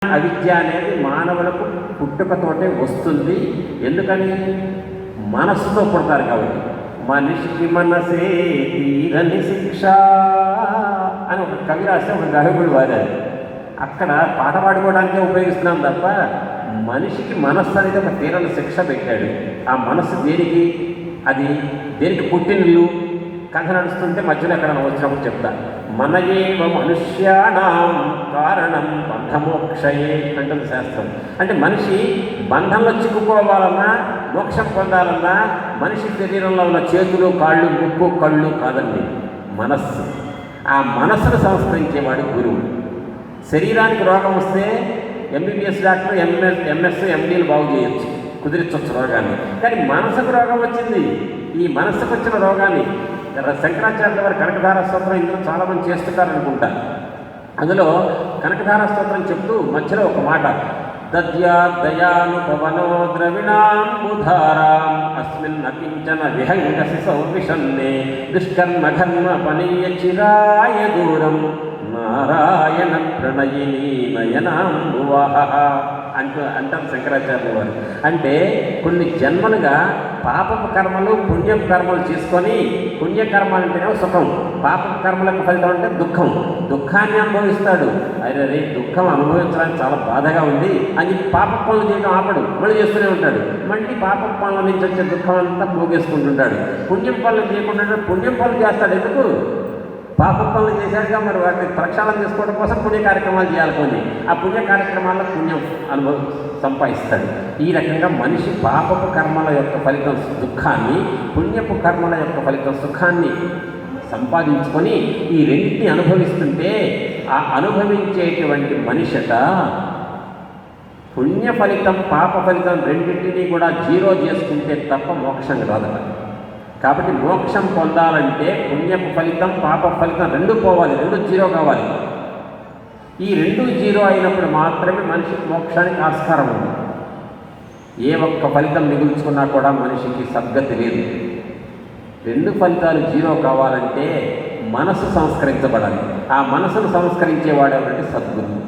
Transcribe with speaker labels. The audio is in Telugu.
Speaker 1: అవిద్య అనేది మానవులకు పుట్టుకతోటే వస్తుంది. ఎందుకని? మనస్సుతో పుడతారు కాబట్టి. మనిషికి మనసే తీరని శిక్ష అని ఒక కవి రాస్తే ఒక గాయకుడు వారారు. అక్కడ పాట పాడుకోవడానికే ఉపయోగిస్తున్నాం తప్ప మనిషికి మనస్సు అనేది ఒక తీరని శిక్ష పెట్టాడు. ఆ మనస్సు దేనికి? అది దేనికి పుట్టినిల్లు? కథ నడుస్తుంటే మధ్యలో ఎక్కడ వచ్చినప్పుడు చెప్తా. మనయేవ మనుష్యాణం కారణం బంధమోక్షయే అంటుంది శాస్త్రం. అంటే మనిషి బంధంలో చిక్కుకోవాలన్నా, మోక్షం పొందాలన్నా మనిషి శరీరంలో ఉన్న చేతులు, కాళ్ళు, ముక్కు, కళ్ళు కాదండి, మనస్సు. ఆ మనస్సును సంస్కరించేవాడు గురువు. శరీరానికి రోగం వస్తే ఎంబీబీఎస్ డాక్టర్, ఎంఎస్, ఎండీలు బాగు చేయొచ్చు, కుదిరించవచ్చు రోగాన్ని. కానీ మనసుకు రోగం వచ్చింది. ఈ మనసుకు వచ్చిన రోగాన్ని శంకరాచార్యుల వారి కనకధార స్తోత్రం ఇందులో చాలామంది చేస్తుంటారనుకుంటా. అందులో కనకధార స్తోత్రం చెప్తూ మధ్యలో ఒక మాట, దద్యాదయానుపవనో ద్రవిణాంబుధారాం అస్మిన్ అకించన విహంగసి సౌవిషన్నే దుష్కర్మఘర్మ పనీయ చిరాయ దూరం నారాయణ ప్రణయిని నయనాంబువాహ అంటారు శంకరాచార్యుల వారు. అంటే కొన్ని జన్మలుగా పాపపు కర్మలు, పుణ్యపు కర్మలు చేసుకొని, పుణ్యకర్మ అంటేనే సుఖం, పాపపు కర్మలకు ఫలితం అంటే దుఃఖం. దుఃఖాన్ని అనుభవిస్తాడు. అరే దుఃఖం అనుభవించడానికి చాలా బాధగా ఉంది అని పాప పనులు చేయడం ఆపడు, మళ్ళీ చేస్తూనే ఉంటాడు. మళ్ళీ పాప పనుల నుంచి వచ్చే దుఃఖం అంతా పోగేసుకుంటుంటాడు. పుణ్యం పనులు చేయకుండా పుణ్యం పనులు చేస్తాడు. ఎందుకు? పాప పనులు చేశాడుగా, మరి వాటిని ప్రక్షాళన చేసుకోవడం కోసం పుణ్య కార్యక్రమాలు చేయాలి. కొన్ని ఆ పుణ్య కార్యక్రమాల్లో పుణ్యం సంపాదిస్తాడు. ఈ రకంగా మనిషి పాపపు కర్మల యొక్క ఫలితం దుఃఖాన్ని, పుణ్యపు కర్మల యొక్క ఫలితం సుఖాన్ని సంపాదించుకొని ఈ రెండింటిని అనుభవిస్తుంటే, ఆ అనుభవించేటువంటి మనిషట పుణ్య ఫలితం, పాప ఫలితం రెండింటినీ కూడా జీరో చేసుకుంటే తప్ప మోక్షం రాదట. కాబట్టి మోక్షం పొందాలంటే పుణ్యపు ఫలితం, పాప ఫలితం రెండు పోవాలి, రెండు జీరో కావాలి. ఈ రెండు జీరో అయినప్పుడు మాత్రమే మనిషికి మోక్షానికి ఆస్కారం ఉంది. ఏ ఒక్క ఫలితం మిగుల్చుకున్నా కూడా మనిషికి సద్గతి లేదు. రెండు ఫలితాలు జీరో కావాలంటే మనసు సంస్కరించబడాలి. ఆ మనసును సంస్కరించేవాడు ఎవరంటే సద్గురువు.